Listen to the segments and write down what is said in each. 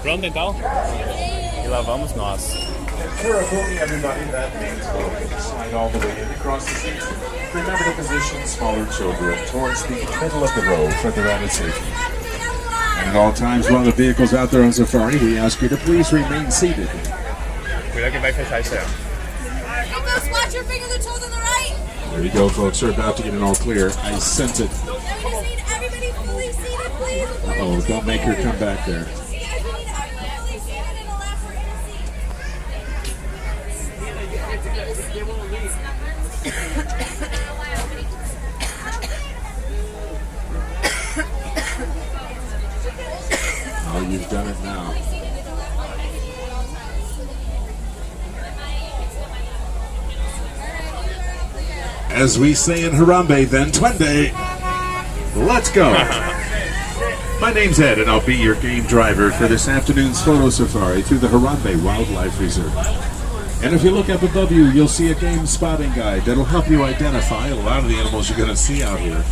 Pronto então? E lá vamos nós. Carefully, everybody, that means go slide all the way in across the seat. Remember to position smaller children towards the middle of the row for their added safety. And at all times while the vehicle's out there on safari, we ask you to please remain seated. Cuidado que vai fechar isso aí. Just watch your fingers and toes on the right. There you go, folks. We're about to get it all clear. I sense it. Now we just need everybody fully seated, please. Oh, don't make her come back there. Guys, we need everyone fully seated and allow for Oh, you've done it now. As we say in Harambe, then Twende, let's go. My name's Ed, and I'll be your game driver for this afternoon's photo safari through the Harambe Wildlife Reserve. And if you look up above you, you'll see a game spotting guide that'll help you identify a lot of the animals you're going to see out here.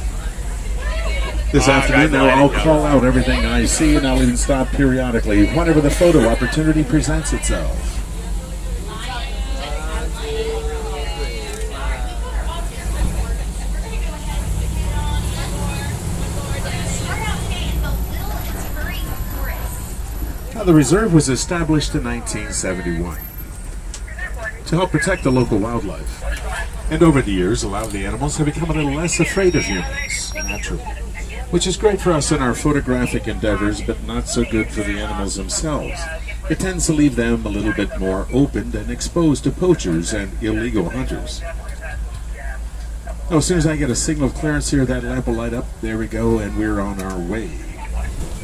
This afternoon, now I'll call out everything I see, and I'll even stop periodically whenever the photo opportunity presents itself. Now, the reserve was established in 1971 to help protect the local wildlife. And over the years, a lot of the animals have become a little less afraid of humans, naturally. Which is great for us in our photographic endeavors, but not so good for the animals themselves. It tends to leave them a little bit more open and exposed to poachers and illegal hunters. Now, as soon as I get a signal of clearance here, that lamp will light up. There we go, and we're on our way.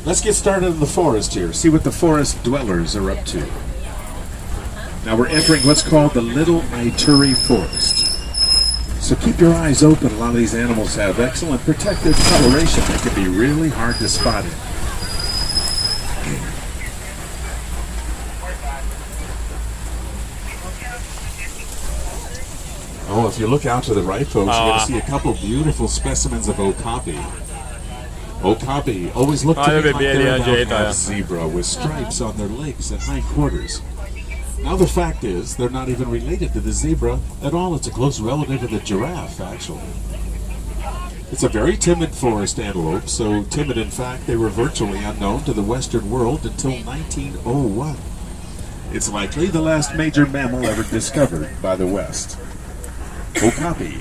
Let's get started in the forest here, see what the forest dwellers are up to. Now we're entering what's called the Little Ituri Forest. So keep your eyes open. A lot of these animals have excellent protective coloration that can be really hard to spot in. Oh, if you look out to the right, folks, you're going to see a couple beautiful specimens of okapi. Okapi always look to me like they're about half zebra with stripes on their legs and hindquarters. Now the fact is, they're not even related to the zebra at all. It's a close relative of the giraffe, actually. It's a very timid forest antelope, so timid in fact they were virtually unknown to the Western world until 1901. It's likely the last major mammal ever discovered by the West. Okapi.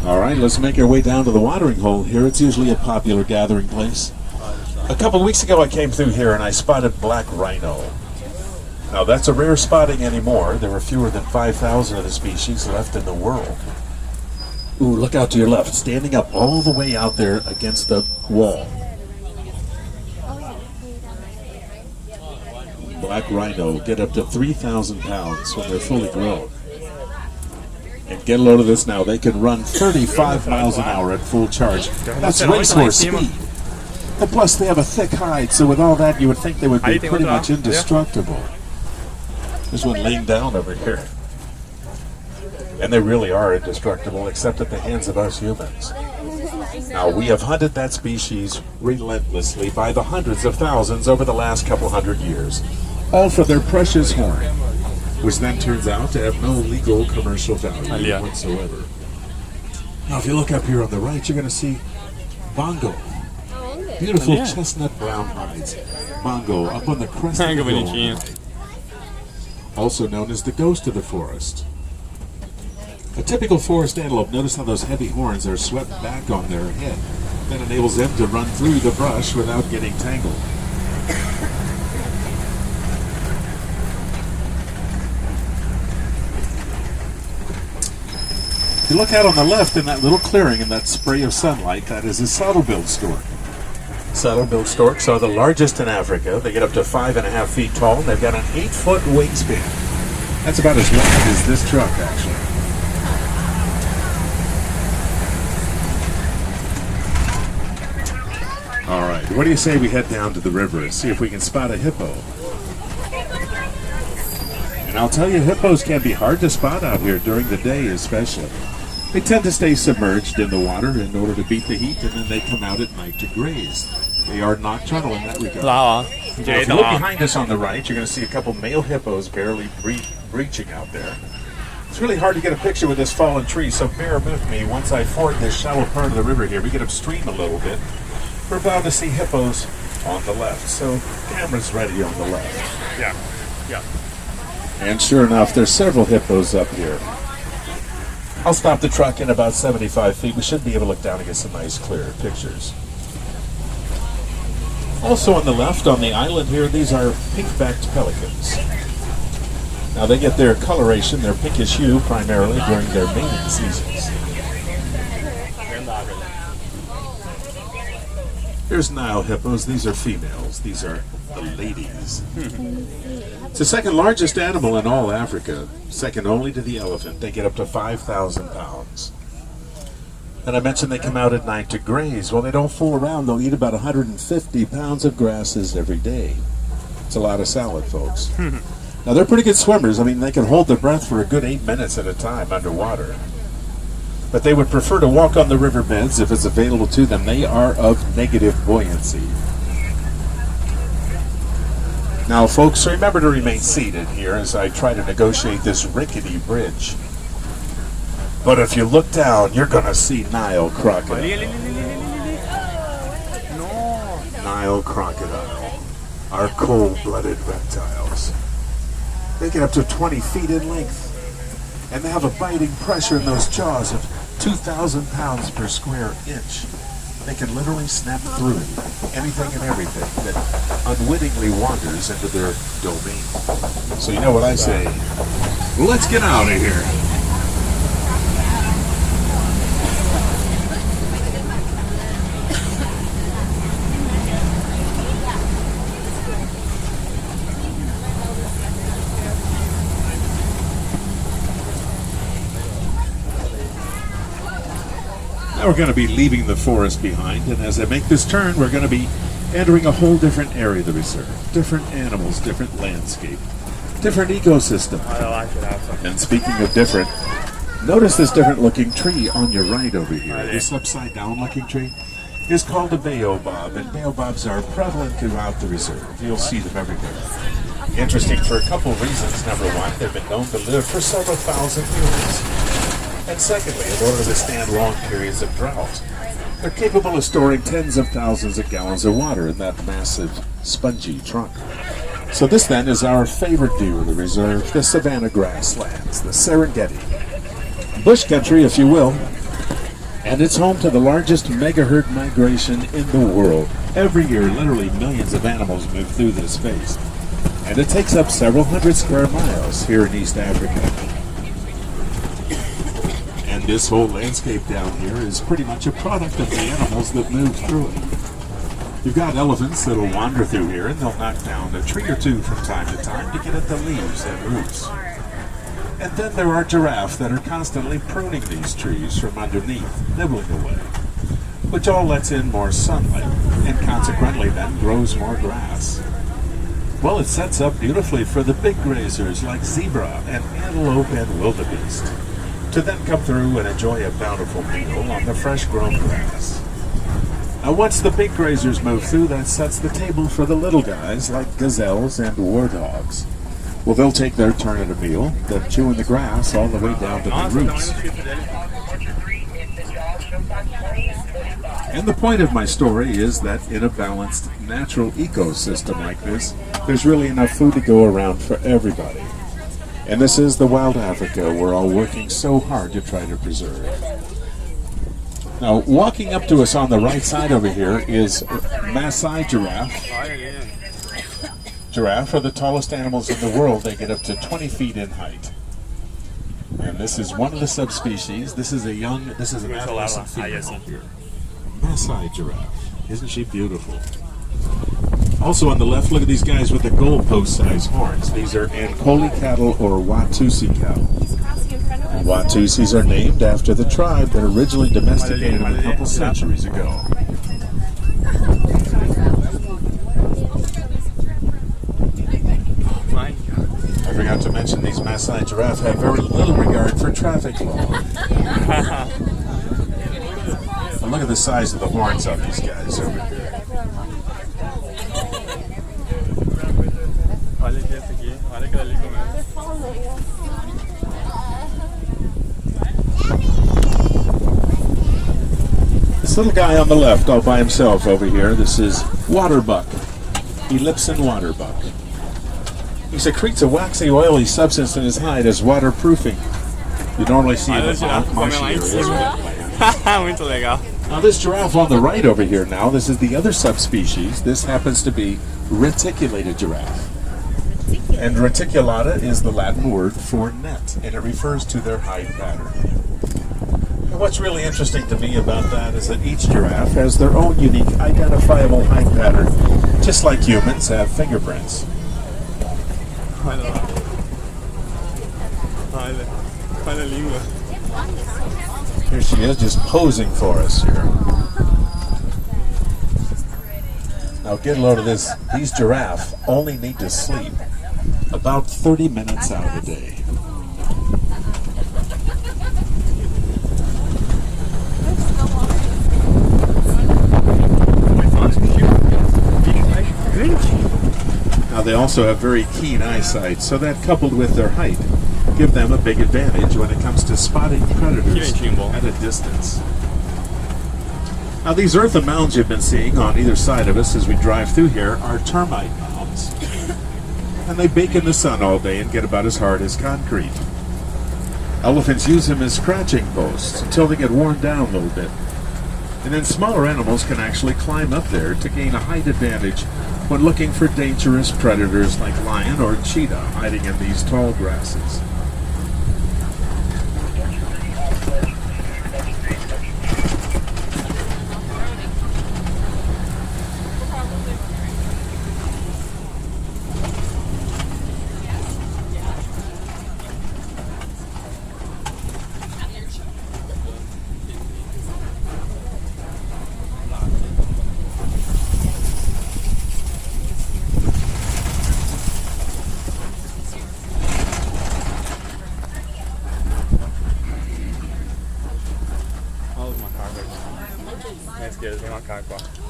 All right, let's make our way down to the watering hole here. It's usually a popular gathering place. A couple weeks ago I came through here and I spotted black rhino. Now that's a rare spotting anymore. There are fewer than 5,000 of the species left in the world. Ooh, look out to your left, standing up all the way out there against the wall. Black rhino get up to 3,000 pounds when they're fully grown. And get a load of this now, they can run 35 miles an hour at full charge. That's racehorse speed. And plus they have a thick hide, so with all that you would think they would be pretty much indestructible. There's one laying down over here. And they really are indestructible, except at the hands of us humans. Now, we have hunted that species relentlessly by the hundreds of thousands over the last couple hundred years, all for their precious horn, which then turns out to have no legal commercial value whatsoever. Now, if you look up here on the right, you're going to see bongo. Beautiful chestnut brown hides. Bongo up on the crest of the hill. Also known as the ghost of the forest. A typical forest antelope, notice how those heavy horns are swept back on their head. That enables them to run through the brush without getting tangled. If you look out on the left in that little clearing in that spray of sunlight, that is a saddle-billed stork. Saddle-billed storks are the largest in Africa. They get up to 5.5 feet tall, and they've got an 8-foot wingspan. That's about as wide as this truck, actually. All right, what do you say we head down to the river and see if we can spot a hippo? And I'll tell you, hippos can be hard to spot out here during the day especially. They tend to stay submerged in the water in order to beat the heat, and then they come out at night to graze. They are nocturnal in that regard. 好啊，你 Now, 这 if 等 you look 啊。 behind us on the right, you're going to see a couple male hippos barely breaching out there. It's really hard to get a picture with this fallen tree, so bear with me. Once I ford this shallow part of the river here, we get upstream a little bit. We're bound to see hippos on the left, so camera's ready on the left. Yeah, yeah. And sure enough, there's several hippos up here. I'll stop the truck in about 75 feet. We should be able to look down and get some nice clear pictures. Also on the left, on the island here, these are pink-backed pelicans. Now they get their coloration, their pinkish hue, primarily during their mating seasons. Here's Nile hippos. These are females. These are the ladies. It's the second largest animal in all Africa, second only to the elephant. They get up to 5,000 pounds. And I mentioned they come out at night to graze. Well, they don't fool around. They'll eat about 150 pounds of grasses every day. It's a lot of salad, folks. Now, they're pretty good swimmers. I mean, they can hold their breath for a good 8 minutes at a time underwater. But they would prefer to walk on the riverbeds if it's available to them. They are of negative buoyancy. Now, folks, remember to remain seated here as I try to negotiate this rickety bridge. But if you look down, you're going to see Nile crocodile. Nile crocodile are cold-blooded reptiles. They get up to 20 feet in length, and they have a biting pressure in those jaws of 2,000 pounds per square inch. They can literally snap through anything and everything that unwittingly wanders into their domain. So you know what I say? Let's get out of here. Now we're going to be leaving the forest behind, and as I make this turn, we're going to be entering a whole different area of the reserve. Different animals, different landscape, different ecosystem. And speaking of different, notice this different looking tree on your right over here. This upside down looking tree is called a baobab, and baobabs are prevalent throughout the reserve. You'll see them everywhere. Interesting for a couple of reasons. Number one, they've been known to live for several thousand years. And secondly, in order to withstand long periods of drought, they're capable of storing tens of thousands of gallons of water in that massive, spongy trunk. So this then is our favorite view of the reserve, the savanna grasslands, the Serengeti. Bush country, if you will. And it's home to the largest megaherd migration in the world. Every year, literally millions of animals move through this space. And it takes up several hundred square miles here in East Africa. And this whole landscape down here is pretty much a product of the animals that move through it. You've got elephants that'll wander through here, and they'll knock down a tree or two from time to time to get at the leaves and roots. And then there are giraffes that are constantly pruning these trees from underneath, nibbling away, which all lets in more sunlight, and consequently then grows more grass. Well, it sets up beautifully for the big grazers like zebra and antelope and wildebeest, to then come through and enjoy a bountiful meal on the fresh-grown grass. Now, once the big grazers move through, that sets the table for the little guys like gazelles and warthogs. Well, they'll take their turn at a meal, then chewing the grass all the way down to the roots. And the point of my story is that in a balanced natural ecosystem like this, there's really enough food to go around for everybody. And this is the wild Africa we're all working so hard to try to preserve. Now, walking up to us on the right side over here is Maasai giraffe. Giraffe are the tallest animals in the world. They get up to 20 feet in height. And this is one of the subspecies. This is an adolescent female here. Maasai giraffe. Isn't she beautiful? Also on the left, look at these guys with the goalpost-sized horns. These are Ankoli cattle or Watusi cattle. Watusis are named after the tribe that originally domesticated them a couple centuries ago. I forgot to mention mention, these Maasai giraffe have very little regard for traffic law. And look at the size of the horns on these guys over here. Olha aqui esse aqui. Olha aquele ali comendo. This little guy on the left, all by himself over here, this is waterbuck. Ellipsin waterbuck. He secretes a waxy, oily substance in his hide as waterproofing. You normally see it Olha in a girafa marshy comendo lá em areas. cima. Muito legal. Now this giraffe on the right over here now, this is the other subspecies. This happens to be reticulated giraffe. And reticulata is the Latin word for net, and it refers to their hide pattern. And what's really interesting to me about that is that each giraffe has their own unique identifiable hide pattern, just like humans have fingerprints. Olha lá. Olha. Olha a língua. Here she is, just posing for us here. Now get a load of this. These giraffe only need to sleep about 30 minutes out of the day. Now they also have very keen eyesight, so that coupled with their height give them a big advantage when it comes to spotting predators at a distance. Now these earthen mounds you've been seeing on either side of us as we drive through here are termite mounds. And they bake in the sun all day and get about as hard as concrete. Elephants use them as scratching posts until they get worn down a little bit. And then smaller animals can actually climb up there to gain a height advantage when looking for dangerous predators like lion or cheetah hiding in these tall grasses.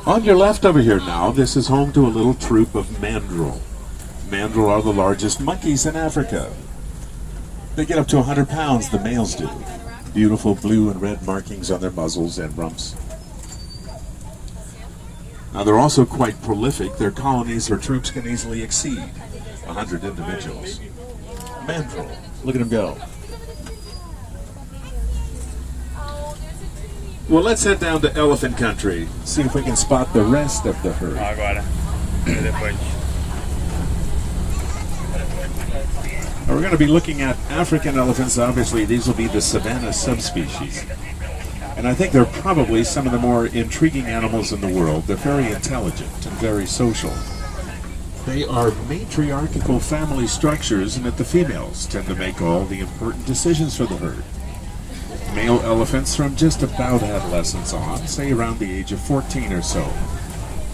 On your left over here now, this is home to a little troop of mandrill. Mandrill are the largest monkeys in Africa. They get up to 100 pounds, the males do. Beautiful blue and red markings on their muzzles and rumps. Now they're also quite prolific. Their colonies or troops can easily exceed 100 individuals. Mandrill, look at them go. Well, let's head down to elephant country, see if we can spot the rest of the herd. Agora. Depois. We're going to be looking at African elephants. Obviously, these will be the savanna subspecies. And I think they're probably some of the more intriguing animals in the world. They're very intelligent and very social. They are matriarchal family structures in that the females tend to make all the important decisions for the herd. Male elephants from just about adolescence on, say around the age of 14 or so,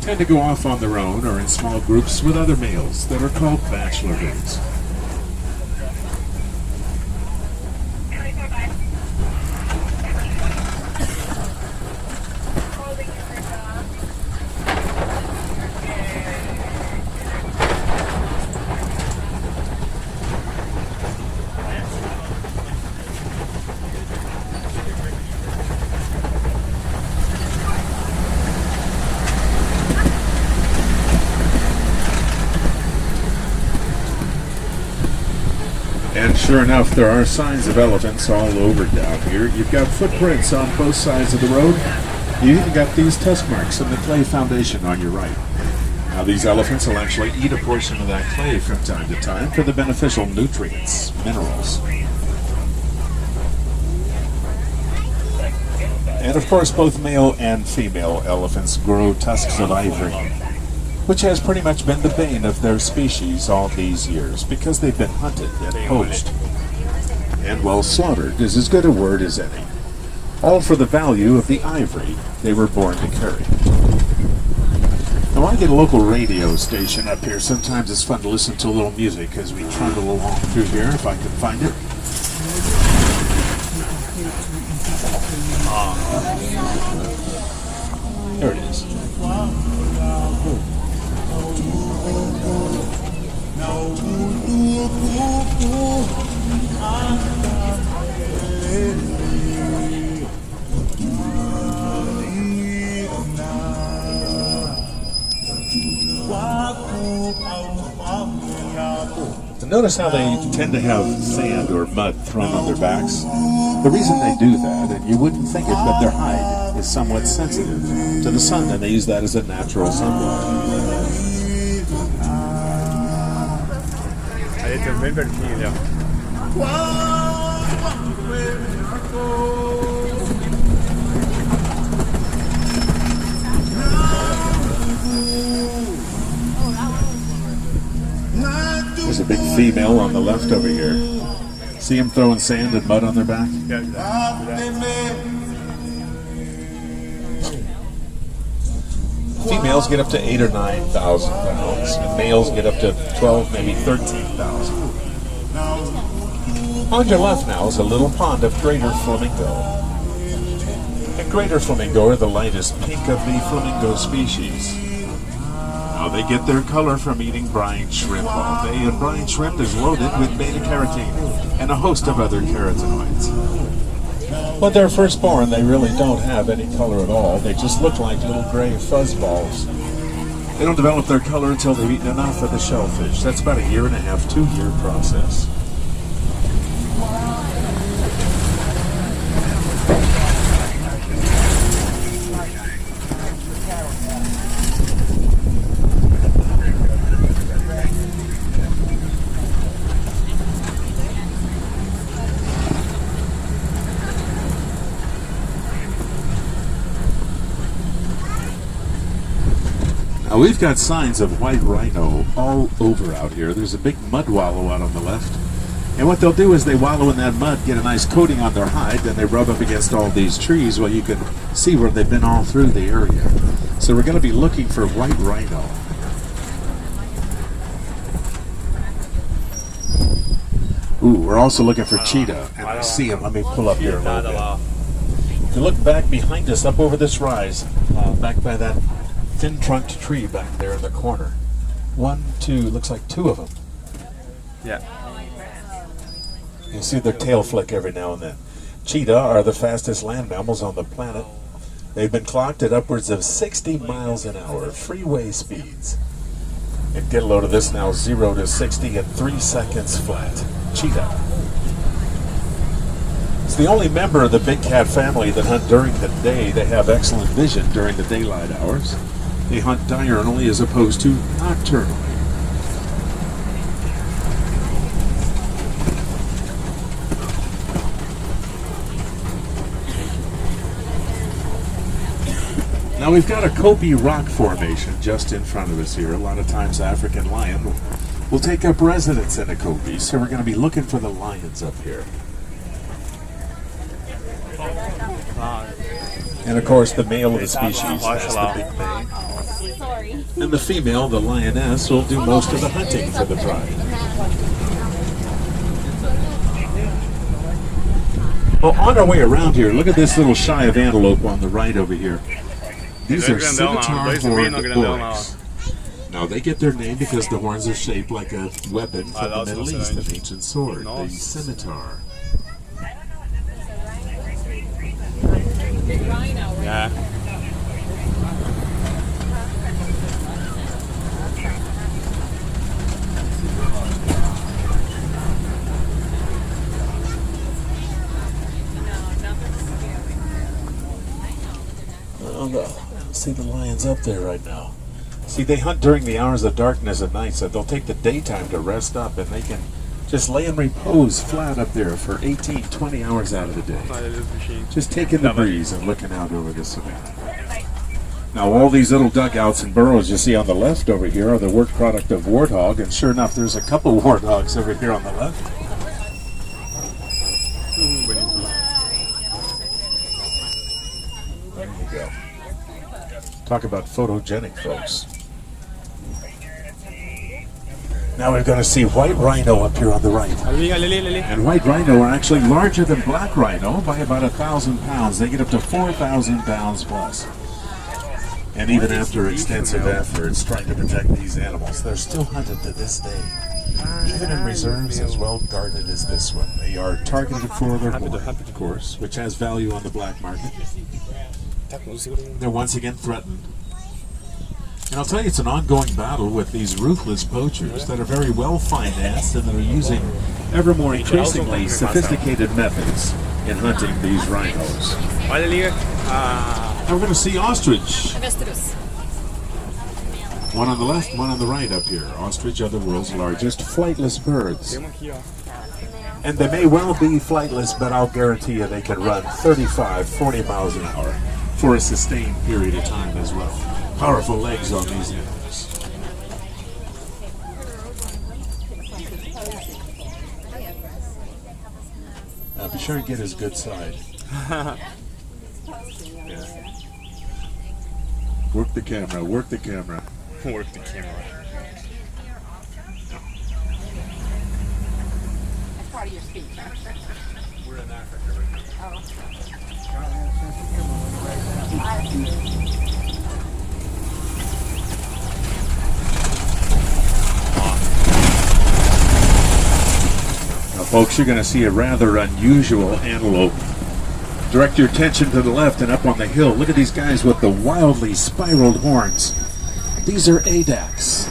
tend to go off on their own or in small groups with other males that are called bachelor herds. And sure enough, there are signs of elephants all over down here. You've got footprints on both sides of the road. You even got these tusk marks in the clay foundation on your right. Now these elephants will actually eat a portion of that clay from time to time for the beneficial nutrients, minerals. And of course, both male and female elephants grow tusks of ivory, which has pretty much been the bane of their species all these years, because they've been hunted and poached. And well, slaughtered is as good a word as any. All for the value of the ivory they were born to carry. And I want to get a local radio station up here. Sometimes it's fun to listen to a little music as we trundle along through here, if I can find it. There it is. Notice how they tend to have sand or mud thrown on their backs. The reason they do that, and you wouldn't think it, but their hide is somewhat sensitive to the sun, and they use that as a natural sunblock. Ahí te ven perfil. There's a big female on the left over here. See him throwing sand and mud on their back? Females get up to 8,000 or 9,000 pounds. And males get up to 12, maybe 13,000. On your left now is a little pond of greater flamingo. And greater flamingo are the lightest pink of the flamingo species. Now they get their color from eating brine shrimp all day, and brine shrimp is loaded with beta-carotene and a host of other carotenoids. When they're first born, they really don't have any color at all. They just look like little gray fuzz balls. They don't develop their color until they've eaten enough of the shellfish. That's about a 1.5 to 2-year process. Now we've got signs of white rhino all over out here. There's a big mud wallow out on the left. And what they'll do is they wallow in that mud, get a nice coating on their hide, then they rub up against all these trees. Well, you can see where they've been all through the area. So we're going to be looking for white rhino. Ooh, we're also looking for cheetah. And I see him. Let me pull up here a little bit. If you look back behind us, up over this rise, back by that thin-trunked tree back there in the corner. 1, 2, looks like 2 of them. Yeah. You see their tail flick every now and then. Cheetah are the fastest land mammals on the planet. They've been clocked at upwards of 60 miles an hour, freeway speeds. And get a load of this now, 0 to 60 in 3 seconds flat. Cheetah. It's the only member of the big cat family that hunt during the day. They have excellent vision during the daylight hours. They hunt diurnally as opposed to nocturnally. Now we've got a Kopi rock formation just in front of us here. A lot of times African lion will take up residence in a Kopi, so we're going to be looking for the lions up here. And of course the male of the species, that's the big mane. And the female, the lioness, will do most of the hunting for the pride. Well, on our way around here, look at this little shy of antelope on the right over here. These are scimitar horned oryx. Now they get their name because the horns are shaped like a weapon from the Middle East, an ancient sword, the scimitar. Yeah. Oh no, I don't see the lions up there right now. See, they hunt during the hours of darkness at night, so they'll take the daytime to rest up, and they can just lay and repose flat up there for 18, 20 hours out of the day. Just taking the breeze and looking out over the savannah. Now all these little dugouts and burrows you see on the left over here are the work product of warthog, and sure enough there's a couple warthogs over here on the left. There you go. Talk about photogenic, folks. Now we're going to see white rhino up here on the right. And white rhino are actually larger than black rhino by about 1,000 pounds. They get up to 4,000 pounds plus. And even after extensive efforts trying to protect these animals, they're still hunted to this day. Even in reserves as well guarded as this one. They are targeted for their horn, of course, which has value on the black market. They're once again threatened. And I'll tell you, it's an ongoing battle with these ruthless poachers that are very well financed and that are using ever more increasingly sophisticated methods in hunting these rhinos. Now we're going to see ostrich. One on the left, one on the right up here. Ostrich are the world's largest flightless birds. And they may well be flightless, but I'll guarantee you they can run 35, 40 miles an hour for a sustained period of time as well. Powerful legs on these animals. Be sure and get his good side. Yeah. Work the camera, work the camera. Work the camera. That's part of your speech, huh? We're in Africa right now. Now, folks, you're going to see a rather unusual antelope. Direct your attention to the left and up on the hill. Look at these guys with the wildly spiraled horns. These are ADACs.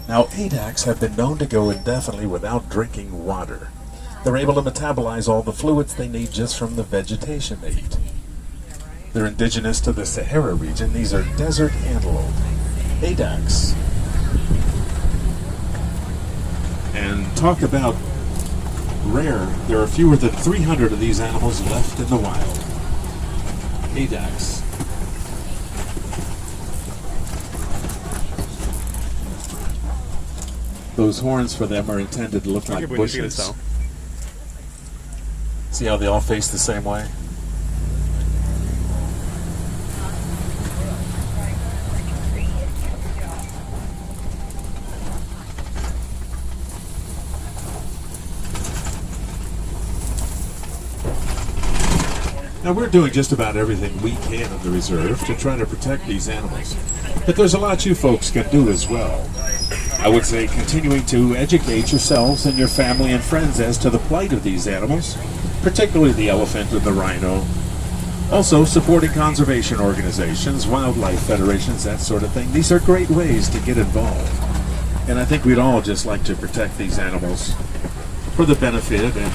Now, ADACs have been known to go indefinitely without drinking water. They're able to metabolize all the fluids they need just from the vegetation they eat. They're indigenous to the Sahara region. These are desert antelope. ADACs. And talk about rare. There are fewer than 300 of these animals left in the wild. ADACs. Those horns for them are intended to look like bushes. See how they all face the same way? Now we're doing just about everything we can in the reserve to try to protect these animals. But there's a lot you folks can do as well. I would say continuing to educate yourselves and your family and friends as to the plight of these animals, particularly the elephant and the rhino. Also supporting conservation organizations, wildlife federations, that sort of thing. These are great ways to get involved. And I think we'd all just like to protect these animals for the benefit and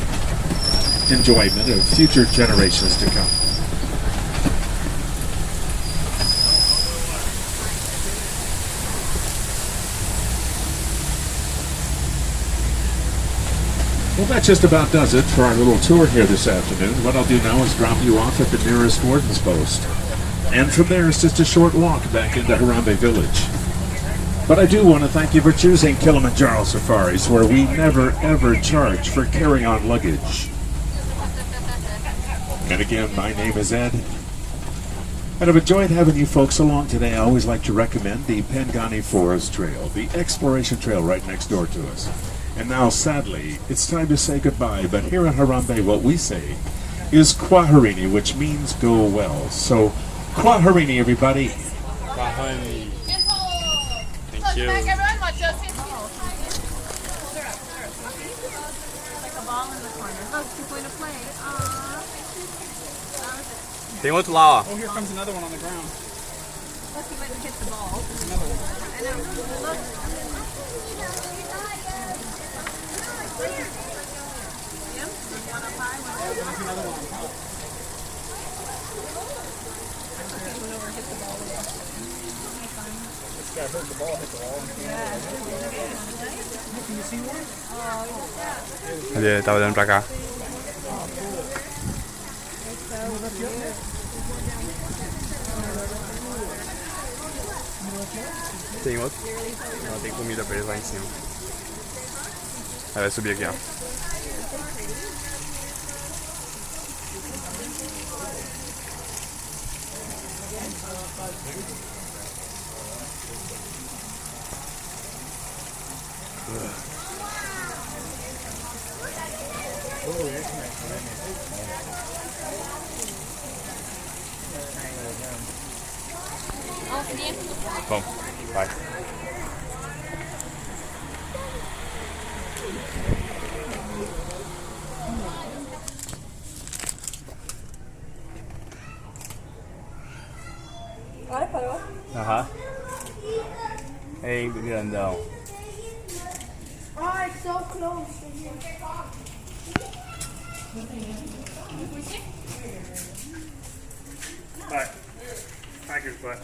enjoyment of future generations to come. Well, that just about does it for our little tour here this afternoon. What I'll do now is drop you off at the nearest warden's post. And from there, it's just a short walk back into Harambe village. But I do want to thank you for choosing Kilimanjaro Safaris, where we never ever charge for carrying on luggage. And again, my name is Ed. And I've enjoyed having you folks along today. I always like to recommend the Pangani Forest Trail, the exploration trail right next door to us. And now, sadly, it's time to say goodbye, but here in Harambe, what we say is Kwaherini, which means go well. So, Kwaherini, everybody. Kwaherini. Thank you. Back, everyone. Watch those kids. Like a ball in the corner. Look, she's going to play. Aww. Tem outro lá, ó. Oh, here comes another one on the ground. Look, he went and hit the ball. Another one. I know. Look. Yep. One up high, one up There's another one on top. Okay, went over and hit the ball. This guy hurt the ball, hit the wall. Can you see one? Ele tá olhando pra cá. Tem outro? Não, tem comida pra eles lá em cima. Aí vai subir aqui, ó. Kom, bye. Aha. Hej, grandão. Oh, it's so close. Alright. Tiger's butt.